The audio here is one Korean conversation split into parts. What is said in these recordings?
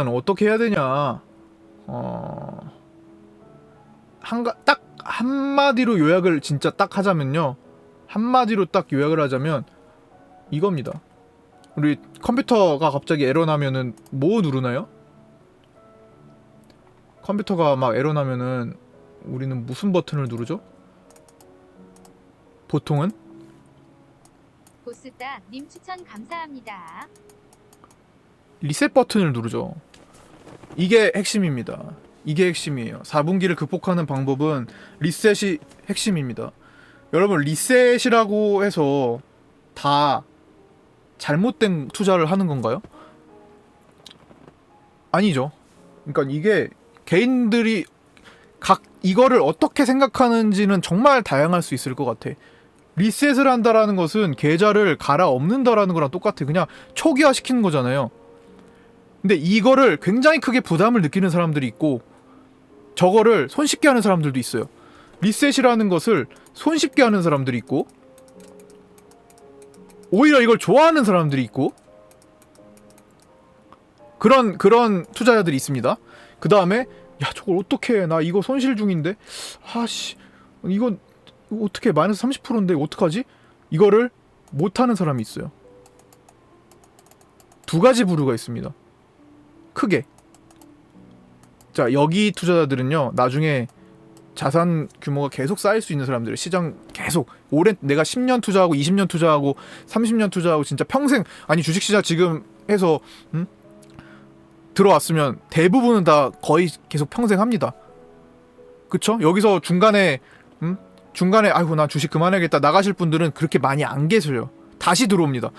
어떻게 해야 되냐? 딱 한마디로 요약을 진짜 딱 하자면요. 한마디로 딱 요약을 하자면 이겁니다. 우리 컴퓨터가 갑자기 에러 나면은 뭐 누르나요? 컴퓨터가 막 에러 나면은 우리는 무슨 버튼을 누르죠? 보통은? 보스다 님 추천 감사합니다. 리셋 버튼을 누르죠. 이게 핵심입니다. 이게 핵심이에요. 4분기를 극복하는 방법은 리셋이 핵심입니다. 여러분, 리셋이라고 해서 다 잘못된 투자를 하는 건가요? 아니죠. 그러니까 이게 개인들이 각 이거를 어떻게 생각하는지는 정말 다양할 수 있을 것 같아. 리셋을 한다라는 것은 계좌를 갈아엎는다라는 거랑 똑같아. 그냥 초기화 시키는 거잖아요. 근데 이거를 굉장히 크게 부담을 느끼는 사람들이 있고 저거를 손쉽게 하는 사람들도 있어요. 리셋이라는 것을 손쉽게 하는 사람들이 있고 오히려 이걸 좋아하는 사람들이 있고 그런 투자자들이 있습니다. 그 다음에 야 저걸 어떻게 해? 나 이거 손실 중인데 아씨 이거 어떻게 마이너스 30%인데 어떡하지? 이거를 못하는 사람이 있어요. 두 가지 부류가 있습니다. 크게. 자, 여기 투자자들은요, 나중에 자산 규모가 계속 쌓일 수 있는 사람들, 시장 계속 오랜 내가 10년 투자하고 20년 투자하고 30년 투자하고 진짜 평생, 아니 주식시장 지금 해서 들어왔으면 대부분은 다 거의 계속 평생 합니다. 그쵸? 여기서 중간에 아이고 나 주식 그만해야겠다 나가실 분들은 그렇게 많이 안 계세요. 다시 들어옵니다.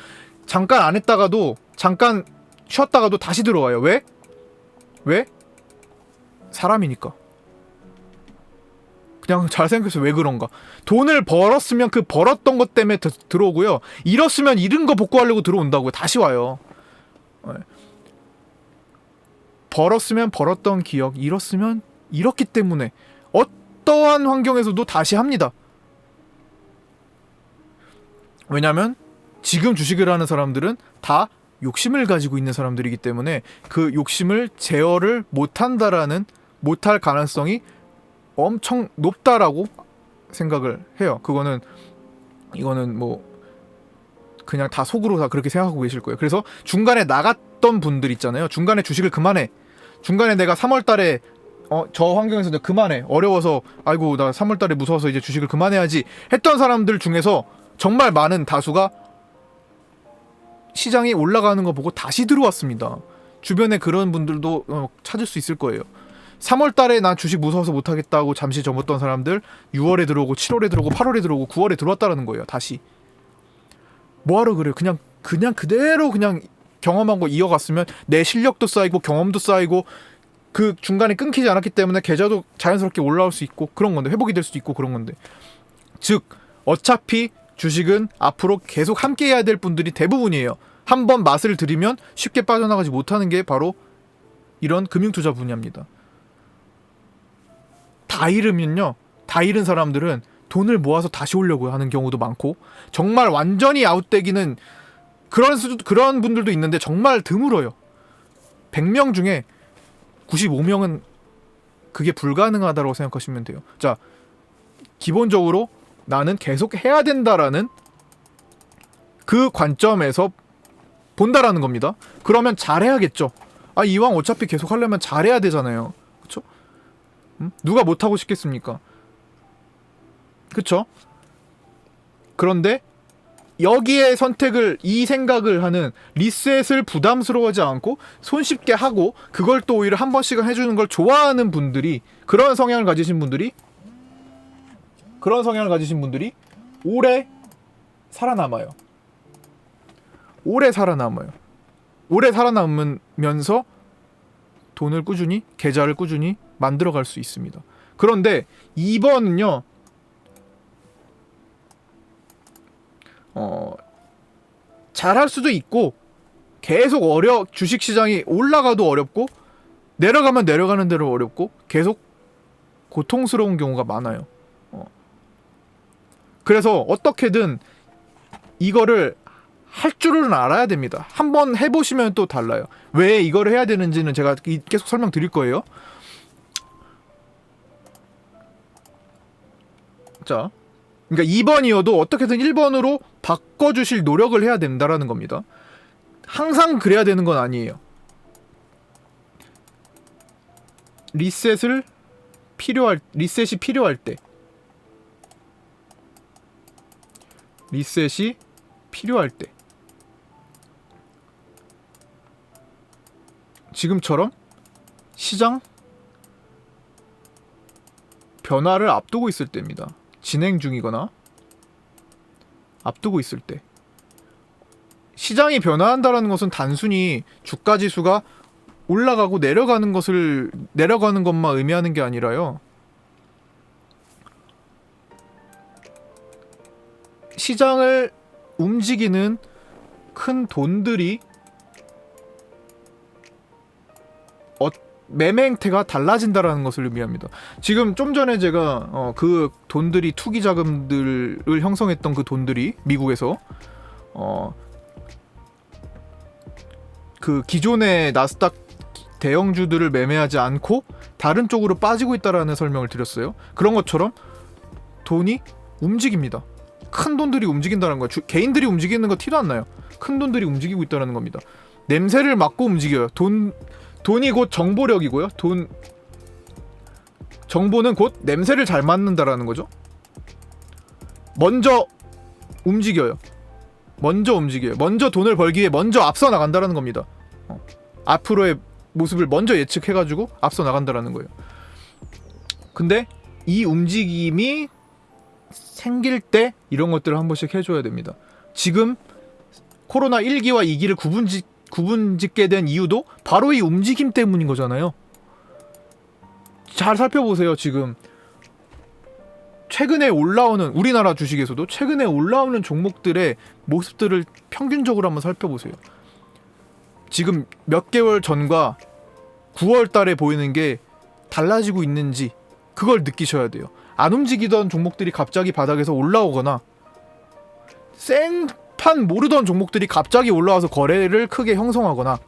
잠깐 안 했다가도 잠깐 쉬었다가도 다시 들어와요. 왜? 왜? 사람이니까. 그냥 잘 생각해서 왜 그런가. 돈을 벌었으면 그 벌었던 것 때문에 들어오고요. 잃었으면 잃은 거 복구하려고 들어온다고요. 다시 와요. 벌었으면 벌었던 기억, 잃었으면 잃었기 때문에 어떠한 환경에서도 다시 합니다. 왜냐면 지금 주식을 하는 사람들은 다 욕심을 가지고 있는 사람들이기 때문에 그 욕심을 제어를 못할 가능성이 엄청 높다라고 생각을 해요. 이거는 뭐 그냥 다 속으로 다 그렇게 생각하고 계실 거예요. 그래서 중간에 나갔던 분들 있잖아요. 중간에 주식을 그만해. 중간에 내가 3월달에 저 환경에서 이제 그만해. 어려워서 아이고 나 3월달에 무서워서 이제 주식을 그만해야지 했던 사람들 중에서 정말 많은 다수가 시장이 올라가는 거 보고 다시 들어왔습니다. 주변에 그런 분들도 찾을 수 있을 거예요. 3월달에 나 주식 무서워서 못하겠다고 잠시 접었던 사람들 6월에 들어오고 7월에 들어오고 8월에 들어오고 9월에 들어왔다라는 거예요. 다시. 뭐하러 그래요? 그냥 그대로 그냥 경험한 거 이어갔으면 내 실력도 쌓이고 경험도 쌓이고 그 중간에 끊기지 않았기 때문에 계좌도 자연스럽게 올라올 수 있고 그런 건데 회복이 될 수도 있고 그런 건데 즉 어차피 주식은 앞으로 계속 함께 해야 될 분들이 대부분이에요. 한번 맛을 들이면 쉽게 빠져나가지 못하는 게 바로 이런 금융투자 분야입니다. 다 잃은 사람들은 돈을 모아서 다시 오려고 하는 경우도 많고 정말 완전히 아웃되기는 그런 분들도 있는데 정말 드물어요. 100명 중에 95명은 그게 불가능하다고 생각하시면 돼요. 자, 기본적으로 나는 계속 해야 된다라는 그 관점에서 본다라는 겁니다. 그러면 잘해야겠죠. 이왕 어차피 계속 하려면 잘해야 되잖아요. 그쵸? 누가 못하고 싶겠습니까? 그쵸? 그런데 여기에 이 생각을 하는 리셋을 부담스러워하지 않고 손쉽게 하고 그걸 또 오히려 한 번씩은 해주는 걸 좋아하는 분들이 그런 성향을 가지신 분들이 오래 살아남아요. 오래 살아남으면서 돈을 꾸준히 계좌를 꾸준히 만들어갈 수 있습니다. 그런데 2번은요. 잘할 수도 있고 계속 주식시장이 올라가도 어렵고 내려가면 내려가는 대로 어렵고 계속 고통스러운 경우가 많아요. 그래서 어떻게든 이거를 할 줄은 알아야 됩니다. 한번 해보시면 또 달라요. 왜 이걸 해야 되는지는 제가 계속 설명드릴 거예요. 자, 그러니까 2번이어도 어떻게든 1번으로 바꿔주실 노력을 해야 된다라는 겁니다. 항상 그래야 되는 건 아니에요. 리셋이 필요할 때, 리셋이 필요할 때, 지금처럼 시장 변화를 앞두고 있을 때입니다. 진행 중이거나 앞두고 있을 때. 시장이 변화한다라는 것은 단순히 주가 지수가 올라가고 내려가는 것만 의미하는 게 아니라요. 시장을 움직이는 큰 돈들이 매매 행태가 달라진다라는 것을 의미합니다. 지금 좀 전에 제가 그 돈들이 투기 자금들을 형성했던 그 돈들이 미국에서 그 기존의 나스닥 대형주들을 매매하지 않고 다른 쪽으로 빠지고 있다라는 설명을 드렸어요. 그런 것처럼 돈이 움직입니다. 큰 돈들이 움직인다는 거예요. 개인들이 움직이는 거 티도 안 나요. 큰 돈들이 움직이고 있다는 겁니다. 냄새를 맡고 움직여요. 돈이 곧 정보력이고요. 정보는 곧 냄새를 잘 맡는다라는 거죠. 먼저 움직여요. 먼저 돈을 벌기 위해 먼저 앞서 나간다라는 겁니다. 앞으로의 모습을 먼저 예측해가지고 앞서 나간다라는 거예요. 근데 이 움직임이 생길 때 이런 것들을 한 번씩 해줘야 됩니다. 지금 코로나 1기와 2기를 구분짓게 된 이유도 바로 이 움직임 때문인 거잖아요. 잘 살펴보세요. 지금 최근에 올라오는 우리나라 주식에서도 최근에 올라오는 종목들의 모습들을 평균적으로 한번 살펴보세요. 지금 몇 개월 전과 9월 달에 보이는 게 달라지고 있는지 그걸 느끼셔야 돼요. 안 움직이던 종목들이 갑자기 바닥에서 올라오거나 생판 모르던 종목들이 갑자기 올라와서 거래를 크게 형성하거나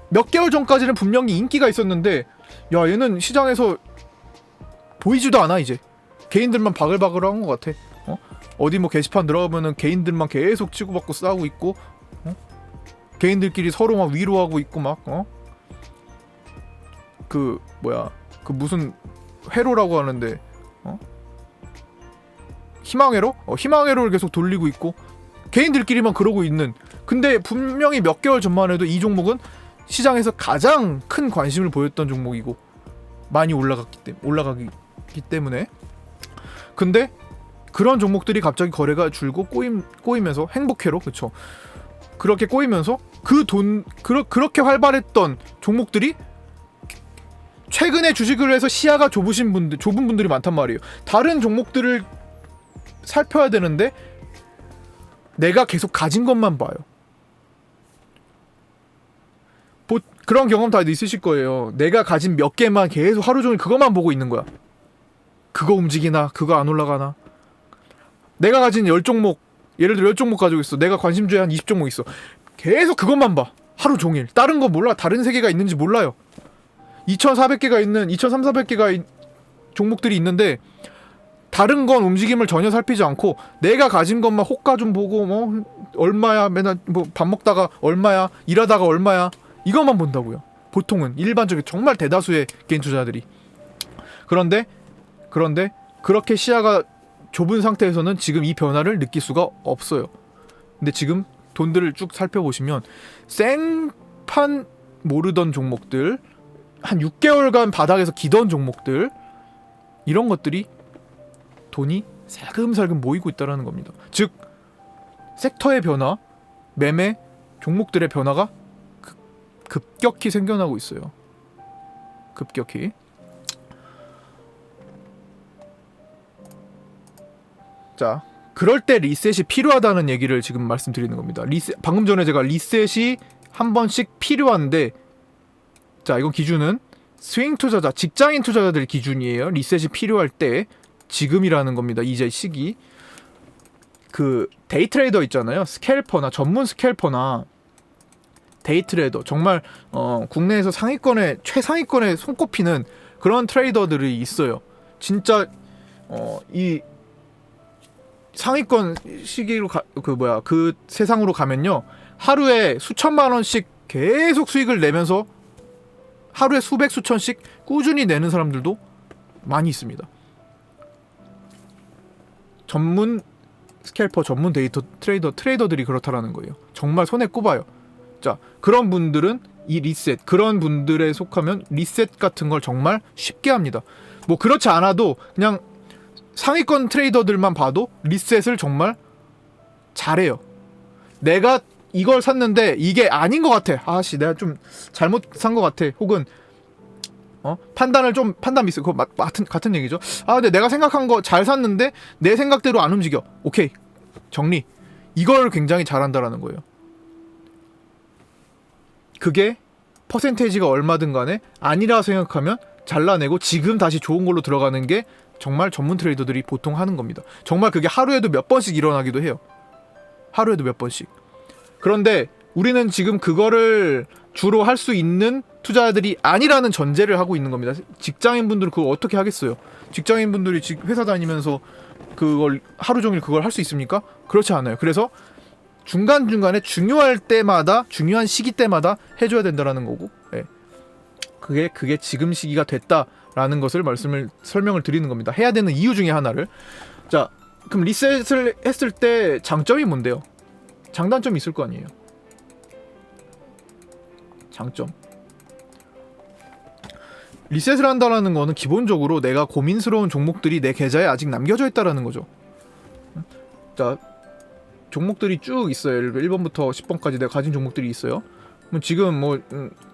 몇 개월 전까지는 분명히 인기가 있었는데 야 얘는 시장에서 보이지도 않아. 이제 개인들만 바글바글한 것 같아. 어디 뭐 게시판 들어가면은 개인들만 계속 치고받고 싸우고 있고 개인들끼리 서로 막 위로하고 있고 막 그 무슨 회로라고 하는데 희망회로? 희망회로를 계속 돌리고 있고 개인들끼리만 그러고 있는. 근데 분명히 몇 개월 전만 해도 이 종목은 시장에서 가장 큰 관심을 보였던 종목이고 많이 올라가기 때문에. 근데 그런 종목들이 갑자기 거래가 줄고 꼬이면서 행복회로, 그쵸? 그렇게 꼬이면서 그렇게 활발했던 종목들이 최근에 주식을 해서 시야가 좁은 분들이 많단 말이에요. 다른 종목들을 살펴야 되는데 내가 계속 가진 것만 봐요. 그런 경험 다 있으실 거예요. 내가 가진 몇 개만 계속 하루 종일 그것만 보고 있는 거야. 그거 움직이나 그거 안 올라가나. 내가 가진 10종목, 예를 들어 10종목 가지고 있어. 내가 관심주에 한 20종목 있어. 계속 그것만 봐. 하루 종일. 다른 거 몰라. 다른 세계가 있는지 몰라요. 2,400개가 있는 2,300~400개가 종목들이 있는데 다른 건 움직임을 전혀 살피지 않고 내가 가진 것만 호가 좀 보고 뭐 얼마야, 맨날 뭐 밥 먹다가 얼마야, 일하다가 얼마야, 이것만 본다고요. 보통은 일반적인 정말 대다수의 개인 투자자들이. 그런데 그렇게 시야가 좁은 상태에서는 지금 이 변화를 느낄 수가 없어요. 근데 지금 돈들을 쭉 살펴보시면 생판 모르던 종목들, 한 6개월간 바닥에서 기던 종목들, 이런 것들이 돈이 살금살금 모이고 있다는 겁니다. 즉 섹터의 변화, 매매 종목들의 변화가 급격히 생겨나고 있어요. 급격히. 자, 그럴 때 리셋이 필요하다는 얘기를 지금 말씀드리는 겁니다. 방금 전에 제가 리셋이 한 번씩 필요한데, 자, 이건 기준은 스윙 투자자, 직장인 투자자들 기준이에요. 리셋이 필요할 때 지금이라는 겁니다. 이제 시기. 그 데이 트레이더 있잖아요. 스캘퍼나 전문 스캘퍼나 데이 트레이더 정말 국내에서 상위권에 최상위권에 손꼽히는 그런 트레이더들이 있어요. 진짜 이 상위권 시기로 그 세상으로 가면요. 하루에 수천만 원씩 계속 수익을 내면서 하루에 수백 수천씩 꾸준히 내는 사람들도 많이 있습니다. 전문 스캘퍼, 전문 데이터 트레이더들이 그렇다라는 거예요. 정말 손에 꼽아요. 자, 그런 분들은 이 리셋, 그런 분들에 속하면 리셋 같은 걸 정말 쉽게 합니다. 뭐 그렇지 않아도 그냥 상위권 트레이더들만 봐도 리셋을 정말 잘해요. 내가 이걸 샀는데 이게 아닌 것 같아. 아씨, 내가 좀 잘못 산 것 같아. 혹은 판단 미스. 그거 같은 얘기죠. 아, 근데 내가 생각한 거 잘 샀는데 내 생각대로 안 움직여. 오케이, 정리. 이걸 굉장히 잘한다라는 거예요. 그게 퍼센테이지가 얼마든 간에 아니라 생각하면 잘라내고 지금 다시 좋은 걸로 들어가는 게 정말 전문 트레이더들이 보통 하는 겁니다. 정말 그게 하루에도 몇 번씩 일어나기도 해요. 하루에도 몇 번씩. 그런데 우리는 지금 그거를 주로 할 수 있는 투자들이 아니라는 전제를 하고 있는 겁니다. 직장인분들은 그걸 어떻게 하겠어요? 직장인분들이 회사 다니면서 그걸 하루 종일 그걸 할 수 있습니까? 그렇지 않아요. 그래서 중간중간에 중요할 때마다, 중요한 시기 때마다 해줘야 된다라는 거고, 예. 그게 지금 시기가 됐다라는 것을 설명을 드리는 겁니다. 해야 되는 이유 중에 하나를. 자, 그럼 리셋을 했을 때 장점이 뭔데요? 장단점이 있을 거 아니에요. 장점. 리셋을 한다라는 거는 기본적으로 내가 고민스러운 종목들이 내 계좌에 아직 남겨져 있다라는 거죠. 자, 종목들이 쭉 있어요. 예를 들어 1번부터 10번까지 내가 가진 종목들이 있어요. 지금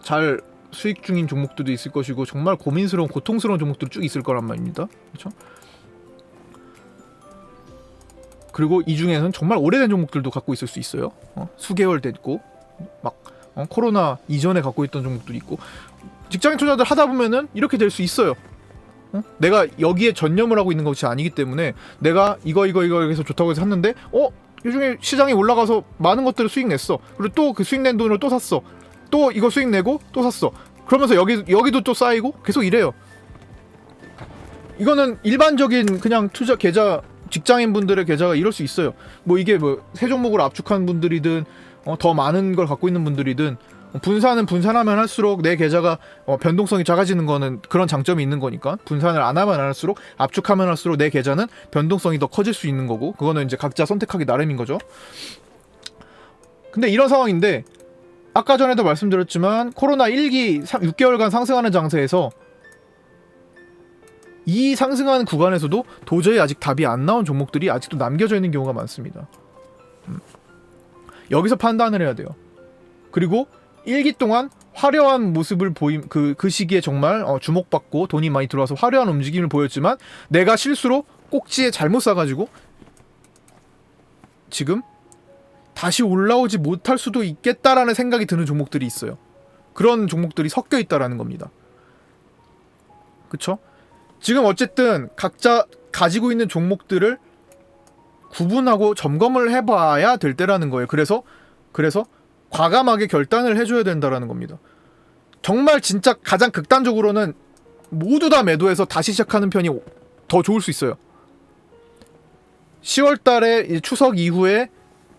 잘 수익 중인 종목들도 있을 것이고 정말 고민스러운, 고통스러운 종목들이 쭉 있을 거란 말입니다. 그렇죠? 그리고 이 중에는 정말 오래된 종목들도 갖고 있을 수 있어요. 수개월 됐고 막 코로나 이전에 갖고 있던 종목들이 있고. 직장인 투자들 하다 보면은 이렇게 될 수 있어요. 내가 여기에 전념을 하고 있는 것이 아니기 때문에 내가 이거 해서 좋다고 해서 샀는데 요즘에 시장이 올라가서 많은 것들을 수익 냈어. 그리고 또 그 수익 낸 돈으로 또 샀어. 또 이거 수익 내고 또 샀어. 그러면서 여기도 또 쌓이고 계속 이래요. 이거는 일반적인 그냥 투자 계좌, 직장인분들의 계좌가 이럴 수 있어요. 뭐 이게 뭐 세 종목을 압축한 분들이든 더 많은 걸 갖고 있는 분들이든 분산하면 할수록 내 계좌가 변동성이 작아지는 거는 그런 장점이 있는 거니까, 분산을 안 하면 할수록, 압축하면 할수록 내 계좌는 변동성이 더 커질 수 있는 거고, 그거는 이제 각자 선택하기 나름인 거죠. 근데 이런 상황인데 아까 전에도 말씀드렸지만 코로나 1기 6개월간 상승하는 장세에서 이 상승하는 구간에서도 도저히 아직 답이 안 나온 종목들이 아직도 남겨져 있는 경우가 많습니다. 여기서 판단을 해야 돼요. 그리고 1기 동안 화려한 모습을 그 시기에 정말 주목받고 돈이 많이 들어와서 화려한 움직임을 보였지만 내가 실수로 꼭지에 잘못 사가지고 지금 다시 올라오지 못할 수도 있겠다라는 생각이 드는 종목들이 있어요. 그런 종목들이 섞여 있다라는 겁니다. 그쵸? 지금 어쨌든 각자 가지고 있는 종목들을 구분하고 점검을 해봐야 될 때라는 거예요. 그래서 과감하게 결단을 해줘야 된다라는 겁니다. 정말 진짜 가장 극단적으로는 모두 다 매도해서 다시 시작하는 편이 더 좋을 수 있어요. 10월달에 추석 이후에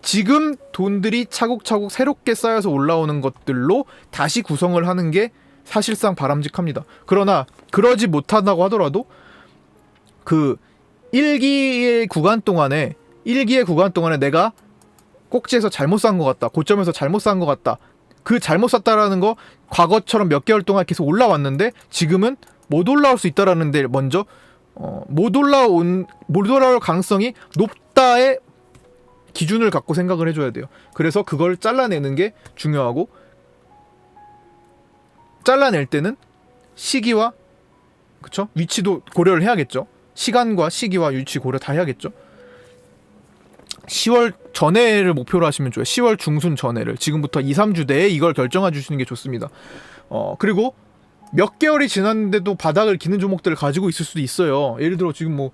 지금 돈들이 차곡차곡 새롭게 쌓여서 올라오는 것들로 다시 구성을 하는 게 사실상 바람직합니다. 그러나 그러지 못한다고 하더라도 그 1기의 구간 동안에 내가 꼭지에서 잘못 산 것 같다, 고점에서 잘못 산 것 같다, 그 잘못 샀다라는 거 과거처럼 몇 개월 동안 계속 올라왔는데 지금은 못 올라올 수 있다라는 데 먼저 못 올라올 가능성이 높다의 기준을 갖고 생각을 해줘야 돼요. 그래서 그걸 잘라내는 게 중요하고, 잘라낼 때는 시기와 그쵸? 위치도 고려를 해야겠죠. 시간과 시기와 위치 고려 다 해야겠죠. 10월 전에를 목표로 하시면 좋아요. 10월 중순 전에를, 지금부터 2-3주 내에 이걸 결정해 주시는 게 좋습니다. 그리고 몇 개월이 지났는데도 바닥을 기는 종목들을 가지고 있을 수도 있어요. 예를 들어 지금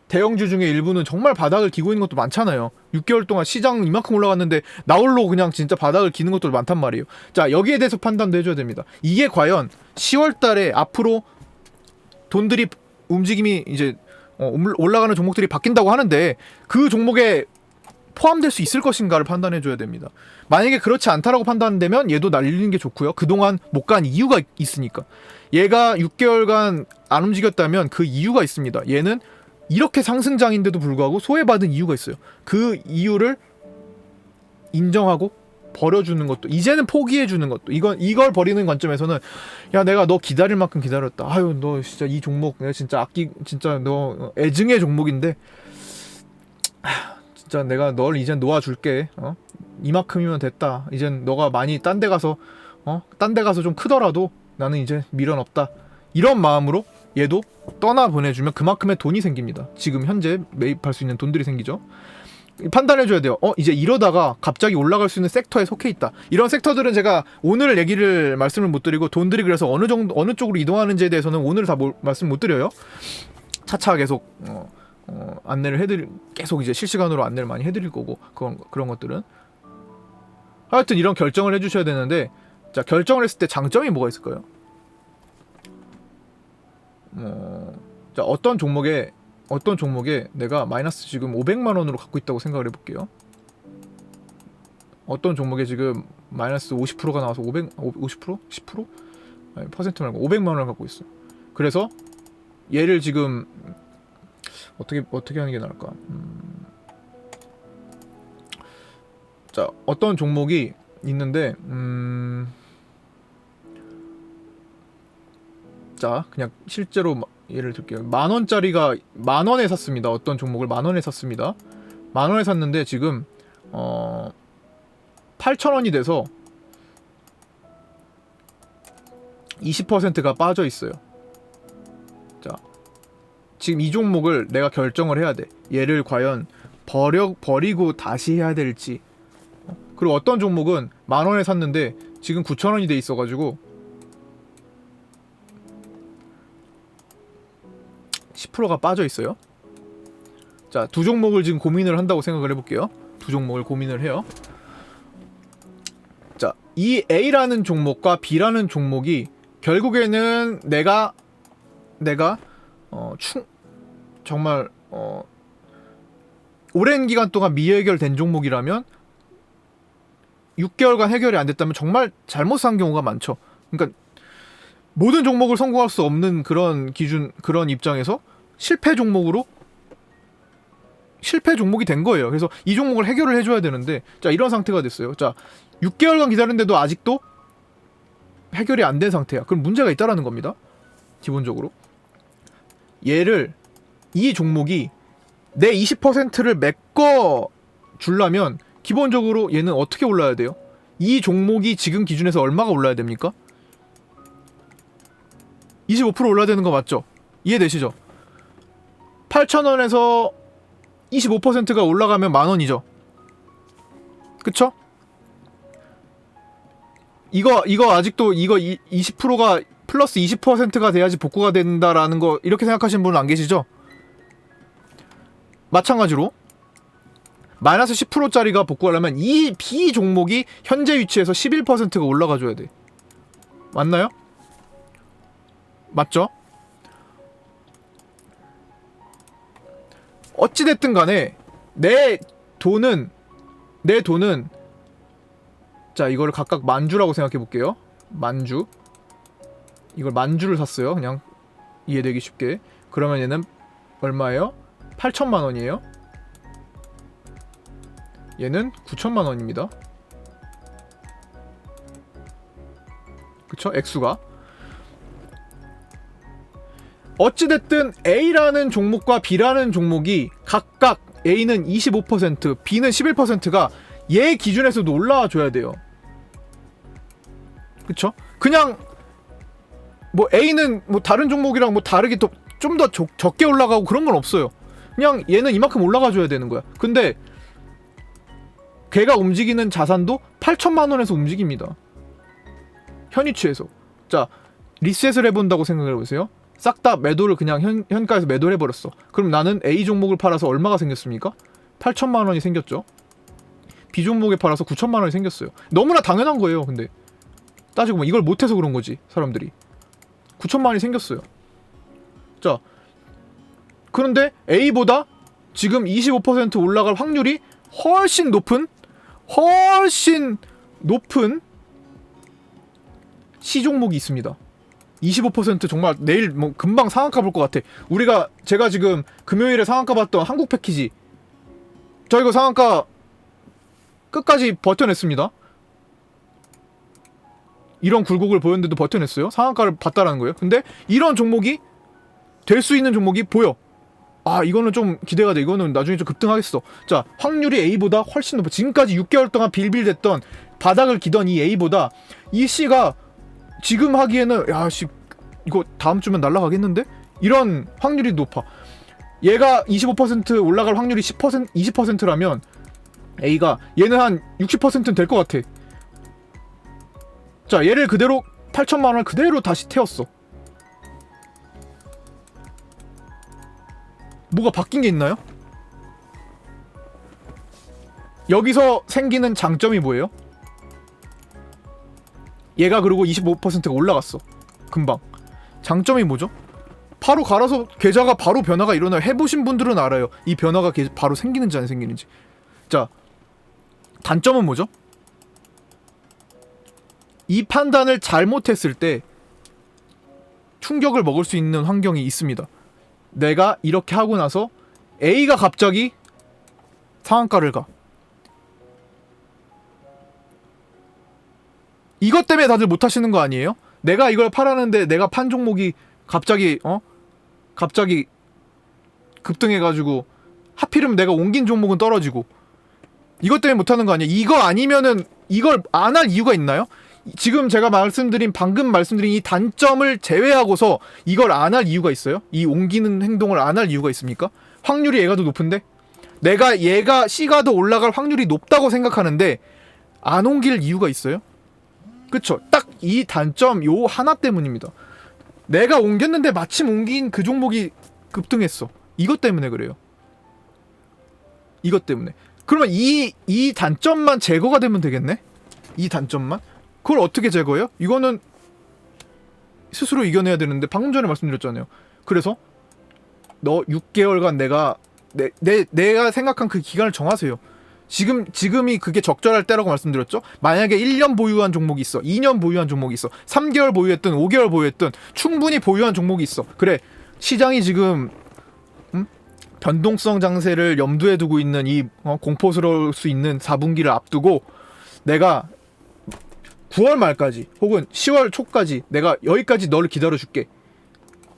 대형주 중에 일부는 정말 바닥을 기고 있는 것도 많잖아요. 6개월 동안 시장 이만큼 올라갔는데 나홀로 그냥 진짜 바닥을 기는 것도 많단 말이에요. 자, 여기에 대해서 판단도 해줘야 됩니다. 이게 과연 10월 달에 앞으로 돈들이 움직임이 이제 올라가는 종목들이 바뀐다고 하는데 그 종목에 포함될 수 있을 것인가를 판단해줘야 됩니다. 만약에 그렇지 않다라고 판단되면 얘도 날리는 게 좋고요. 그동안 못 간 이유가 있으니까. 얘가 6개월간 안 움직였다면 그 이유가 있습니다. 얘는 이렇게 상승장인데도 불구하고 소외받은 이유가 있어요. 그 이유를 인정하고 버려주는 것도, 이제는 포기해주는 것도, 이걸 버리는 관점에서는 야, 내가 너 기다릴 만큼 기다렸다. 아유, 너 진짜 이 종목 내가 진짜 진짜 너 애증의 종목인데 진짜 내가 널 이젠 놓아줄게. 이만큼이면 됐다. 이젠 너가 많이 딴 데 가서 좀 크더라도 나는 이제 미련 없다. 이런 마음으로 얘도 떠나 보내주면 그만큼의 돈이 생깁니다. 지금 현재 매입할 수 있는 돈들이 생기죠. 판단해줘야 돼요. 이제 이러다가 갑자기 올라갈 수 있는 섹터에 속해 있다. 이런 섹터들은 제가 오늘 말씀을 못 드리고, 돈들이 그래서 어느 쪽으로 이동하는지에 대해서는 오늘 다 말씀 못 드려요. 차차 계속 안내를 계속 이제 실시간으로 안내를 많이 해드릴 거고, 그런 것들은 하여튼 이런 결정을 해주셔야 되는데, 자, 결정을 했을 때 장점이 뭐가 있을까요? 자, 어떤 종목에 내가 마이너스 지금 500만 원으로 갖고 있다고 생각을 해볼게요. 어떤 종목에 지금 마이너스 50%가 나와서 50%? 10%? 아니, 퍼센트 말고 500만 원을 갖고 있어. 그래서 얘를 지금 어떻게 하는 게 나을까? 자, 어떤 종목이 있는데, 자, 그냥 실제로 예를 들게요. 만원짜리가 만원에 샀습니다. 어떤 종목을 만원에 샀습니다. 만원에 샀는데 지금 8,000원이 돼서 20%가 빠져 있어요. 자, 지금 이 종목을 내가 결정을 해야 돼. 얘를 과연 버리고 다시 해야 될지. 그리고 어떤 종목은 만원에 샀는데 지금 9,000원이 돼 있어가지고 10%가 빠져 있어요. 자, 두 종목을 지금 고민을 한다고 생각을 해볼게요. 두 종목을 고민을 해요. 자, 이 A라는 종목과 B라는 종목이 결국에는 내가 정말 오랜 기간 동안 미해결된 종목이라면 6개월간 해결이 안 됐다면 정말 잘못 산 경우가 많죠. 그러니까 모든 종목을 성공할 수 없는 그런 입장에서 실패 종목이 된 거예요. 그래서 이 종목을 해결을 해줘야 되는데, 자, 이런 상태가 됐어요. 자, 6개월간 기다렸는데도 아직도 해결이 안 된 상태야. 그럼 문제가 있다라는 겁니다. 기본적으로 이 종목이 내 20%를 메꿔 주려면 기본적으로 얘는 어떻게 올라야 돼요? 이 종목이 지금 기준에서 얼마가 올라야 됩니까? 25% 올라야 되는 거 맞죠? 이해되시죠? 8,000원에서 25%가 올라가면 만원이죠. 그쵸? 이거 아직도 20%가 플러스 20%가 돼야지 복구가 된다라는 거, 이렇게 생각하시는 분은 안 계시죠? 마찬가지로 마이너스 10%짜리가 복구하려면 이 B 종목이 현재 위치에서 11%가 올라가줘야 돼. 맞나요? 맞죠? 어찌됐든 간에 내 돈은 자, 이거를 각각 만주라고 생각해 볼게요. 만주. 이걸 만주를 샀어요. 그냥 이해되기 쉽게. 그러면 얘는 얼마예요? 8,000만 원이에요. 얘는 9,000만 원입니다. 그쵸? 액수가. 어찌됐든 A라는 종목과 B라는 종목이 각각 A는 25%, B는 11%가 얘 기준에서도 올라와 줘야 돼요. 그쵸? 그냥 뭐 A는 뭐 다른 종목이랑 뭐 다르게 좀 더 적게 올라가고 그런 건 없어요. 그냥 얘는 이만큼 올라가 줘야 되는 거야. 근데 걔가 움직이는 자산도 8,000만 원에서 움직입니다. 현 위치에서. 자, 리셋을 해본다고 생각을 해보세요. 싹 다 매도를 그냥 현가에서 매도를 해버렸어. 그럼 나는 A 종목을 팔아서 얼마가 생겼습니까? 8천만 원이 생겼죠. B 종목에 팔아서 9천만 원이 생겼어요. 너무나 당연한 거예요. 근데 따지고 보면 이걸 못해서 그런 거지. 사람들이 9천만 원이 생겼어요. 자, 그런데 A보다 지금 25% 올라갈 확률이 훨씬 높은 C 종목이 있습니다. 25% 정말 내일 뭐 금방 상한가 볼 것 같아. 제가 지금 금요일에 상한가 봤던 한국 패키지, 저 이거 상한가 끝까지 버텨냈습니다. 이런 굴곡을 보였는데도 버텨냈어요. 상한가를 봤다라는 거예요. 근데 이런 종목이 될 수 있는 종목이 보여. 아, 이거는 좀 기대가 돼. 이거는 나중에 좀 급등하겠어. 자, 확률이 A보다 훨씬 높아. 지금까지 6개월 동안 빌빌댔던, 바닥을 기던 이 A보다 이 C가 지금 하기에는 이거 다음 주면 날아가겠는데? 이런 확률이 높아. 얘가 25% 올라갈 확률이 20%라면 A가, 얘는 한 60%는 될 것 같아. 자, 얘를 그대로 8천만 원을 그대로 다시 태웠어. 뭐가 바뀐 게 있나요? 여기서 생기는 장점이 뭐예요? 얘가 그리고 25%가 올라갔어. 금방. 장점이 뭐죠? 바로 갈아서 계좌가 바로 변화가 일어나요. 해보신 분들은 알아요. 이 변화가 바로 생기는지 안 생기는지. 자, 단점은 뭐죠? 이 판단을 잘못했을 때 충격을 먹을 수 있는 환경이 있습니다. 내가 이렇게 하고 나서 A가 갑자기 상한가를 가. 이것 때문에 다들 못하시는 거 아니에요? 내가 이걸 팔았는데 내가 판 종목이 갑자기 급등해가지고, 하필이면 내가 옮긴 종목은 떨어지고, 이것 때문에 못하는 거 아니에요? 이거 아니면은 이걸 안 할 이유가 있나요? 지금 제가 방금 말씀드린 이 단점을 제외하고서 이걸 안 할 이유가 있어요? 이 옮기는 행동을 안 할 이유가 있습니까? 확률이 얘가 더 높은데? 얘가 C가 더 올라갈 확률이 높다고 생각하는데 안 옮길 이유가 있어요? 그쵸? 딱 이 단점 요 하나 때문입니다. 내가 옮겼는데 마침 옮긴 그 종목이 급등했어. 이것 때문에 그래요. 이것 때문에. 그러면 이 단점만 제거가 되면 되겠네? 이 단점만? 그걸 어떻게 제거해요? 이거는 스스로 이겨내야 되는데 방금 전에 말씀드렸잖아요. 그래서 너 6개월간 내가 생각한 그 기간을 정하세요. 지금이 그게 적절할 때라고 말씀드렸죠. 만약에 1년 보유한 종목이 있어, 2년 보유한 종목이 있어, 3개월 보유했든 5개월 보유했든 충분히 보유한 종목이 있어. 그래, 시장이 지금 변동성 장세를 염두에 두고 있는 이 공포스러울 수 있는 4분기를 앞두고 내가 9월 말까지 혹은 10월 초까지 내가 여기까지 너를 기다려줄게.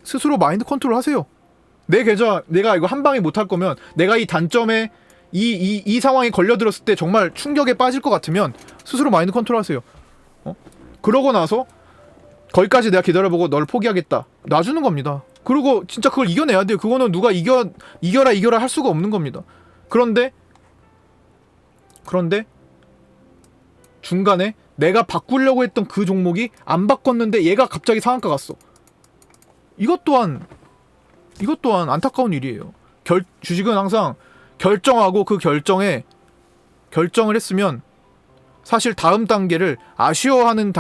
스스로 마인드 컨트롤 하세요. 내 계좌 내가 이거 한 방에 못할 거면, 내가 이 단점에 이 상황에 걸려들었을 때 정말 충격에 빠질 것 같으면 스스로 마인드 컨트롤 하세요. 그러고 나서 거기까지 내가 기다려보고 널 포기하겠다, 놔주는 겁니다. 그리고 진짜 그걸 이겨내야 돼요. 그거는 누가 이겨라 할 수가 없는 겁니다. 그런데 중간에 내가 바꾸려고 했던 그 종목이 안 바꿨는데 얘가 갑자기 상한가 갔어. 이것 또한 안타까운 일이에요. 주식은 항상 결정하고 그 결정을 했으면 사실 다음 단계를 아쉬워하는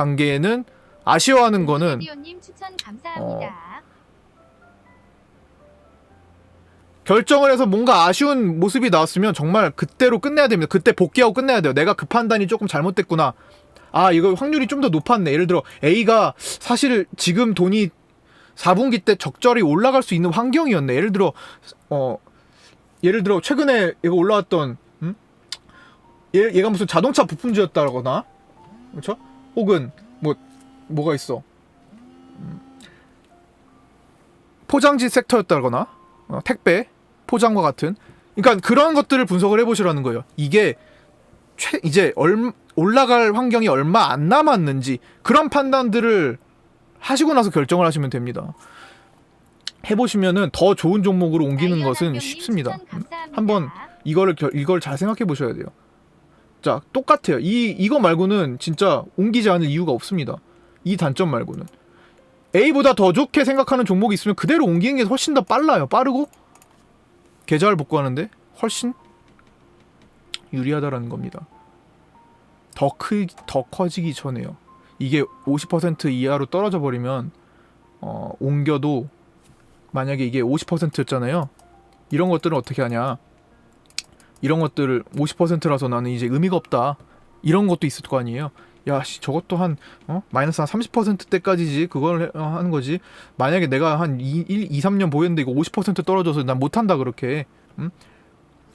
거는 님 추천 감사합니다. 결정을 해서 뭔가 아쉬운 모습이 나왔으면 정말 그때로 끝내야 됩니다. 그때 복귀하고 끝내야 돼요. 내가 그 판단이 조금 잘못됐구나. 아, 이거 확률이 좀 더 높았네. 예를 들어 A가 사실 지금 돈이 4분기 때 적절히 올라갈 수 있는 환경이었네. 예를 들어 최근에 얘가 올라왔던 얘가 무슨 자동차 부품주였다거나, 그렇죠? 혹은 뭐가 있어, 포장지 섹터였다거나, 택배, 포장과 같은. 그러니까 그런 것들을 분석을 해보시라는 거예요. 이게 이제 올라갈 환경이 얼마 안 남았는지, 그런 판단들을 하시고 나서 결정을 하시면 됩니다. 해보시면은 더 좋은 종목으로 옮기는 것은 쉽습니다. 한번 이걸 잘 생각해 보셔야 돼요. 자, 똑같아요. 이거 말고는 진짜 옮기지 않을 이유가 없습니다. 이 단점 말고는. A보다 더 좋게 생각하는 종목이 있으면 그대로 옮기는 게 훨씬 더 빨라요. 빠르고 계좌를 복구하는데 훨씬 유리하다라는 겁니다. 더 커지기 전에요. 이게 50% 이하로 떨어져 버리면 옮겨도 만약에 이게 50%였잖아요. 이런 것들은 어떻게 하냐? 이런 것들을 50%라서 나는 이제 의미가 없다. 이런 것도 있을 거 아니에요. 야, 저것도 한 마이너스 한 30%대까지지. 그걸 하는 거지. 만약에 내가 한 2, 3년 보였는데 이거 50% 떨어져서 난 못한다 그렇게.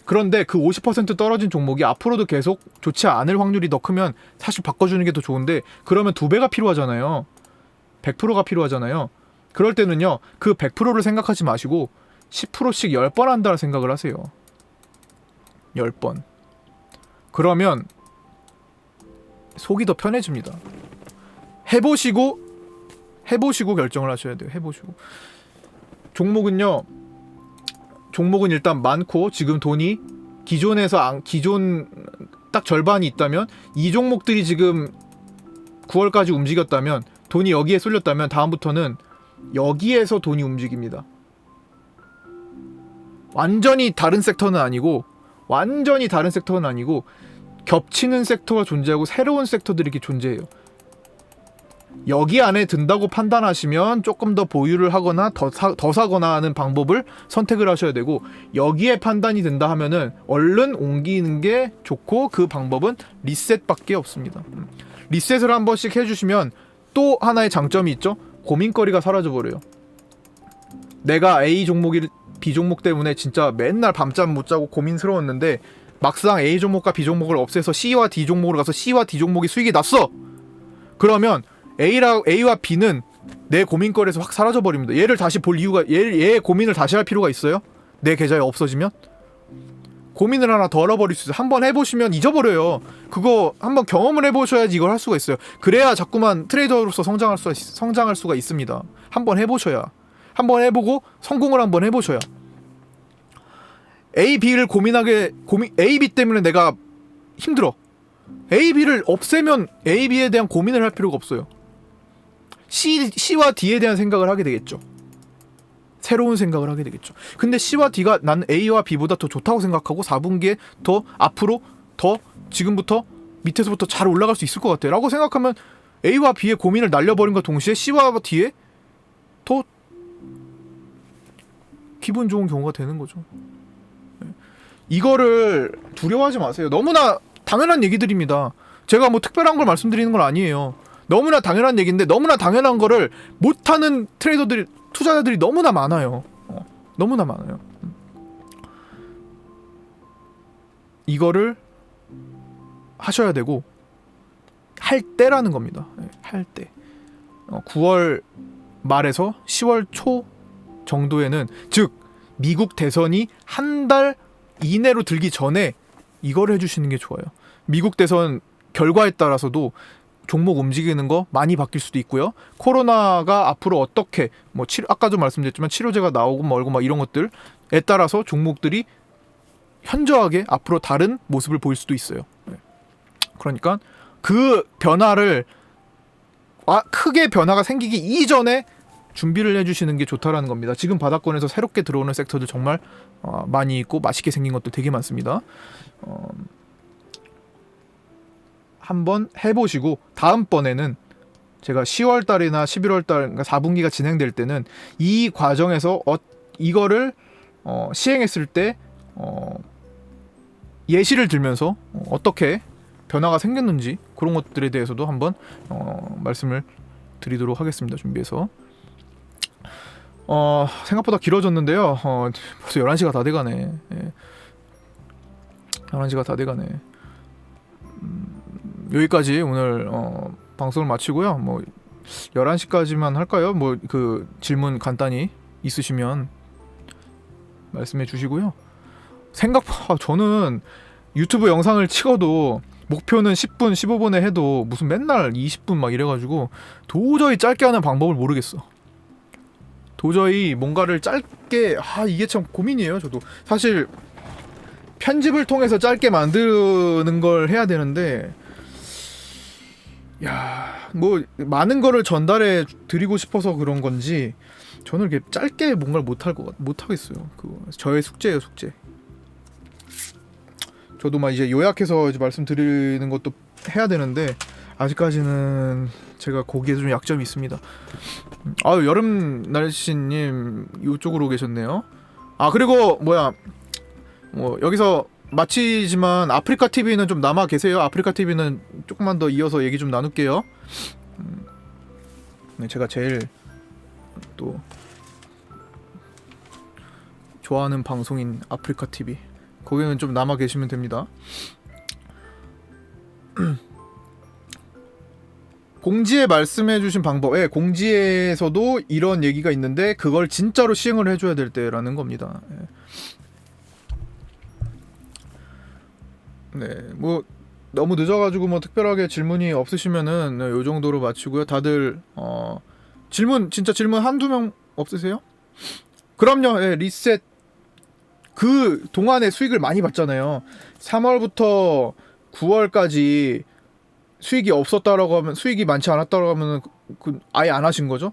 그런데 그 50% 떨어진 종목이 앞으로도 계속 좋지 않을 확률이 더 크면 사실 바꿔주는 게 더 좋은데, 그러면 2배가 필요하잖아요. 100%가 필요하잖아요. 그럴 때는요, 그 100%를 생각하지 마시고 10%씩 10번 한다는 생각을 하세요. 10번. 그러면 속이 더 편해집니다. 해보시고 결정을 하셔야 돼요. 해보시고. 종목은 일단 많고, 지금 돈이 기존 딱 절반이 있다면, 이 종목들이 지금 9월까지 움직였다면, 돈이 여기에 쏠렸다면 다음부터는 여기에서 돈이 움직입니다. 완전히 다른 섹터는 아니고 겹치는 섹터가 존재하고 새로운 섹터들이 이렇게 존재해요. 여기 안에 든다고 판단하시면 조금 더 보유를 하거나 더 사거나 하는 방법을 선택을 하셔야 되고, 여기에 판단이 된다 하면은 얼른 옮기는 게 좋고, 그 방법은 리셋밖에 없습니다. 리셋을 한 번씩 해주시면 또 하나의 장점이 있죠. 고민거리가 사라져버려요. 내가 A 종목이 B 종목 때문에 진짜 맨날 밤잠 못 자고 고민스러웠는데, 막상 A 종목과 B 종목을 없애서 C와 D 종목으로 가서 C와 D 종목이 수익이 났어. 그러면 A와 B는 내 고민거리에서 확 사라져버립니다. 얘를 다시 볼 이유가, 얘의 고민을 다시 할 필요가 있어요? 내 계좌에 없어지면? 고민을 하나 더 잃어버릴 수 있어요. 한번 해보시면 잊어버려요. 그거 한번 경험을 해보셔야지 이걸 할 수가 있어요. 그래야 자꾸만 트레이더로서 성장할 수가 있습니다. 한번 해보셔야. 한번 해보고 성공을 한번 해보셔야. A, B를 A, B 때문에 내가 힘들어. A, B를 없애면 A, B에 대한 고민을 할 필요가 없어요. C와 D에 대한 생각을 하게 되겠죠. 새로운 생각을 하게 되겠죠. 근데 C와 D가 난 A와 B보다 더 좋다고 생각하고 4분기에 더 앞으로 더 지금부터 밑에서부터 잘 올라갈 수 있을 것 같아 라고 생각하면 A와 B의 고민을 날려버린과 동시에 C와 D에 더 기분 좋은 경우가 되는 거죠. 이거를 두려워하지 마세요. 너무나 당연한 얘기들입니다. 제가 뭐 특별한 걸 말씀드리는 건 아니에요. 너무나 당연한 얘기인데, 너무나 당연한 거를 못하는 트레이더들이, 투자자들이 너무나 많아요. 너무나 많아요. 이거를 하셔야 되고, 할 때라는 겁니다. 할 때. 9월 말에서 10월 초 정도에는, 즉 미국 대선이 한 달 이내로 들기 전에 이걸 해주시는 게 좋아요. 미국 대선 결과에 따라서도 종목 움직이는 거 많이 바뀔 수도 있고요. 코로나가 앞으로 어떻게 아까도 말씀드렸지만 치료제가 나오고 말고 막 이런 것들에 따라서 종목들이 현저하게 앞으로 다른 모습을 보일 수도 있어요. 그러니까 그 변화를 크게 변화가 생기기 이전에 준비를 해주시는 게 좋다라는 겁니다. 지금 바닥권에서 새롭게 들어오는 섹터들 정말 많이 있고 맛있게 생긴 것도 되게 많습니다. 한번 해보시고 다음번에는 제가 10월달이나 11월달, 그러니까 4분기가 진행될 때는 이 과정에서 이거를 시행했을 때 예시를 들면서 어떻게 변화가 생겼는지 그런 것들에 대해서도 한번 말씀을 드리도록 하겠습니다. 준비해서. 생각보다 길어졌는데요. 벌써 11시가 다 돼가네. 11시가 다 돼가네. 여기까지 오늘 방송을 마치고요. 뭐 11시까지만 할까요? 뭐 그 질문 간단히 있으시면 말씀해 주시고요. 저는 유튜브 영상을 찍어도 목표는 10분, 15분에 해도 무슨 맨날 20분 막 이래가지고 도저히 짧게 하는 방법을 모르겠어. 도저히 뭔가를 짧게 이게 참 고민이에요. 저도 사실 편집을 통해서 짧게 만드는 걸 해야 되는데, 뭐 많은 거를 전달해 드리고 싶어서 그런 건지 저는 이렇게 짧게 뭔가를 못하겠어요. 그거 저의 숙제예요, 숙제. 저도 막 이제 요약해서 이제 말씀드리는 것도 해야 되는데 아직까지는 제가 거기에 좀 약점이 있습니다. 아유, 여름 날씨님 이쪽으로 계셨네요. 아, 그리고 뭐야, 뭐 여기서 마치지만 아프리카 TV는 좀 남아 계세요. 아프리카 TV는 조금만 더 이어서 얘기 좀 나눌게요. 네, 제가 제일 또 좋아하는 방송인 아프리카 TV, 거기는 좀 남아 계시면 됩니다. 공지에 말씀해주신 방법, 예, 공지에서도 이런 얘기가 있는데 그걸 진짜로 시행을 해줘야 될 때라는 겁니다. 예. 네, 뭐 너무 늦어가지고 뭐 특별하게 질문이 없으시면은 네, 요 정도로 마치고요. 다들 진짜 질문 한두 명 없으세요? 그럼요. 예, 리셋 그 동안에 수익을 많이 봤잖아요. 3월부터 9월까지 수익이 없었다라고 하면, 수익이 많지 않았다라고 하면 아예 안 하신 거죠.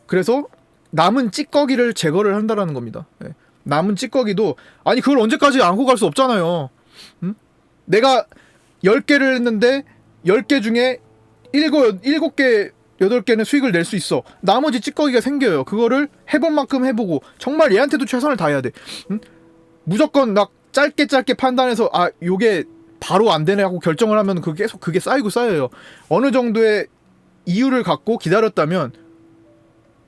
그래서 남은 찌꺼기를 제거를 한다라는 겁니다. 예. 남은 찌꺼기도, 아니 그걸 언제까지 안고 갈 수 없잖아요. 내가 10개를 했는데 10개 중에 7개 8개는 수익을 낼 수 있어. 나머지 찌꺼기가 생겨요. 그거를 해본 만큼 해보고 정말 얘한테도 최선을 다해야 돼. 무조건 막 짧게 판단해서 아 요게 바로 안 되네 하고 결정을 하면 계속 그게 쌓이고 쌓여요. 어느 정도의 이유를 갖고 기다렸다면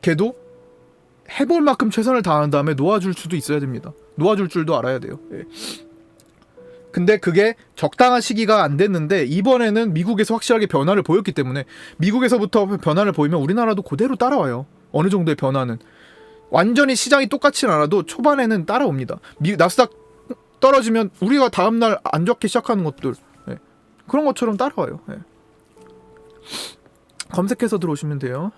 걔도 해볼 만큼 최선을 다한 다음에 놓아줄 수도 있어야 됩니다. 놓아줄 줄도 알아야 돼요. 예. 근데 그게 적당한 시기가 안 됐는데 이번에는 미국에서 확실하게 변화를 보였기 때문에, 미국에서부터 변화를 보이면 우리나라도 그대로 따라와요. 어느 정도의 변화는 완전히 시장이 똑같진 않아도 초반에는 따라옵니다. 나스닥 떨어지면 우리가 다음날 안 좋게 시작하는 것들, 예. 그런 것처럼 따라와요. 예. 검색해서 들어오시면 돼요.